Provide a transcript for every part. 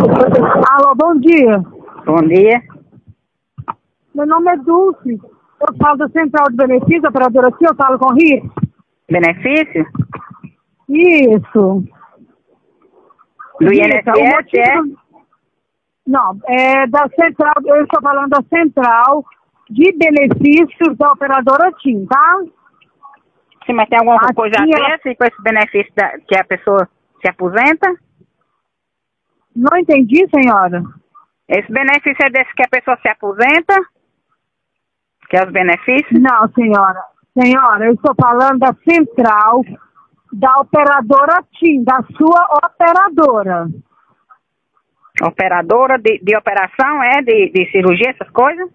Alô, bom dia. Bom dia. Meu nome é Dulce. Eu falo da Central de Benefício, operadora aqui, eu falo com o Rio. Benefício? Isso. Do Rita, INSS, é? Não, é da Central, eu estou falando da Central de Benefícios da operadora TIM, tá? Sim, mas tem alguma Aqui coisa a ver assim, com esse benefício que a pessoa se aposenta? Não entendi, senhora. Esse benefício é desse que a pessoa se aposenta? Que é os benefícios? Não, senhora. Senhora, eu estou falando da Central da operadora TIM, da sua operadora. Operadora de operação, de cirurgia, essas coisas?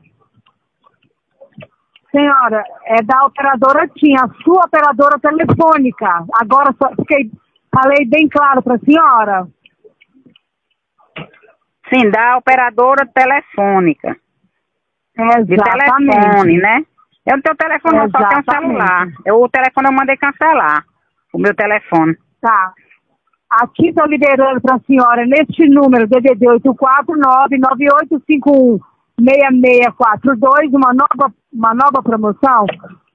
Senhora, é da operadora TIM, a sua operadora telefônica. Agora, falei bem claro para a senhora. Sim, da operadora telefônica. De telefone, né? Eu não tenho telefone, eu só tenho celular. O telefone eu mandei cancelar, o meu telefone. Tá. Aqui estou liberando para a senhora, neste número, DDD 849-9851-6642, uma nova promoção,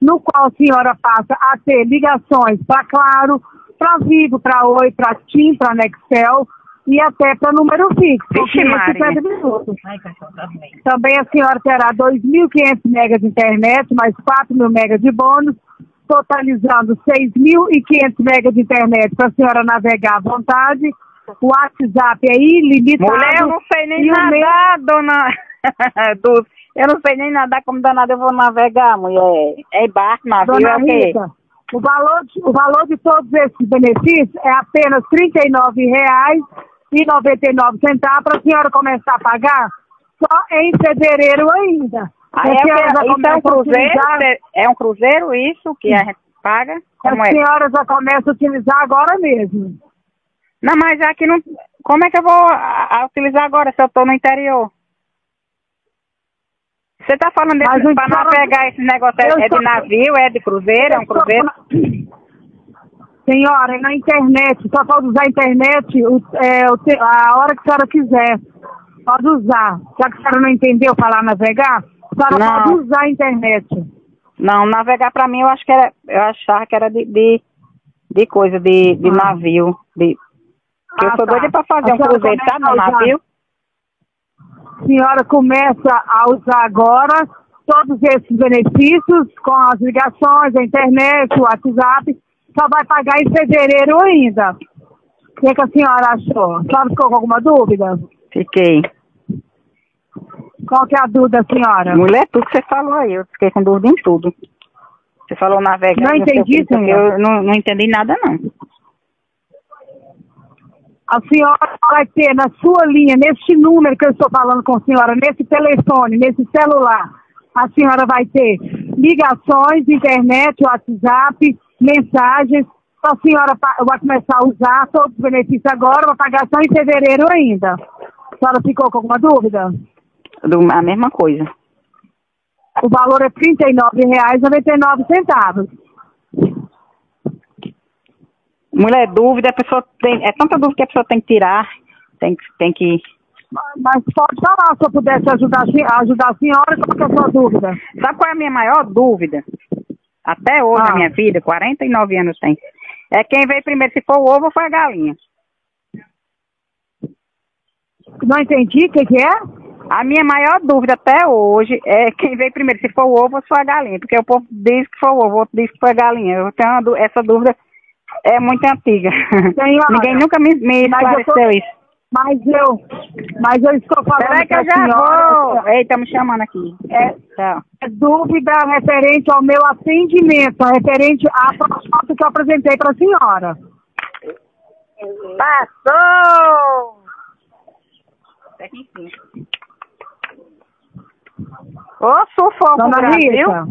no qual a senhora passa a ter ligações para Claro, para Vivo, para Oi, para TIM, para Nextel e até para número fixo. Vixe, Maria. Também a senhora terá 2.500 megas de internet, mais 4.000 megas de bônus, totalizando 6.500 megas de internet para a senhora navegar à vontade. O WhatsApp é ilimitado. Mulher, eu não sei nem nadar, dona Dulce. Eu não sei nem nadar, como danada eu vou navegar, mulher. É barco, navio, Dona é o quê? Rita, o valor de todos esses benefícios é apenas R$ 39,99 para a senhora começar a pagar só em fevereiro ainda. Isso é um cruzeiro? É um cruzeiro isso que a gente paga? Como a senhora já começa a utilizar agora mesmo. Não, mas aqui não... Como é que eu vou utilizar agora se eu estou no interior? Você está falando para navegar esse negócio? É de navio, é de cruzeiro, é um cruzeiro? Senhora, é na internet, só pode usar a internet a hora que a senhora quiser. Pode usar. Já que a senhora não entendeu falar navegar, a senhora pode usar a internet. Não, navegar para mim eu achava que era de coisa, de navio. Eu sou doida para fazer um cruzeiro, sabe, no navio? A senhora começa a usar agora todos esses benefícios com as ligações, a internet, o WhatsApp, só vai pagar em fevereiro ainda. O que a senhora achou? A senhora ficou com alguma dúvida? Fiquei. Qual que é a dúvida, senhora? Mulher, tudo que você falou aí, eu fiquei com dúvida em tudo. Você falou navegar. Não entendi, senhora. Eu não entendi nada, não. A senhora vai ter na sua linha, neste número que eu estou falando com a senhora, nesse telefone, nesse celular, a senhora vai ter ligações, internet, WhatsApp, mensagens. A senhora vai começar a usar todos os benefícios agora, vai pagar só em fevereiro ainda. A senhora ficou com alguma dúvida? A mesma coisa. O valor é R$ 39,99. Mulher, dúvida, a pessoa tem... É tanta dúvida que a pessoa tem que tirar. Tem que... Mas pode falar, se eu pudesse ajudar a senhora, qual que é a sua dúvida? Sabe qual é a minha maior dúvida? Até hoje na minha vida, 49 anos tem. É quem veio primeiro, se for o ovo ou foi a galinha. Não entendi, o que é? A minha maior dúvida até hoje é quem veio primeiro, se for o ovo ou se foi a galinha. Porque o povo diz que foi o ovo, o outro diz que foi a galinha. Eu tenho essa dúvida, é muito antiga. Senhora, ninguém nunca me esclareceu isso. Mas eu estou falando. Peraí que eu já vou. Ei, tá me chamando aqui. É dúvida referente ao meu atendimento, referente à proposta que eu apresentei para a senhora. Passou! Ô, sufoco, Dona Brasil. Rita.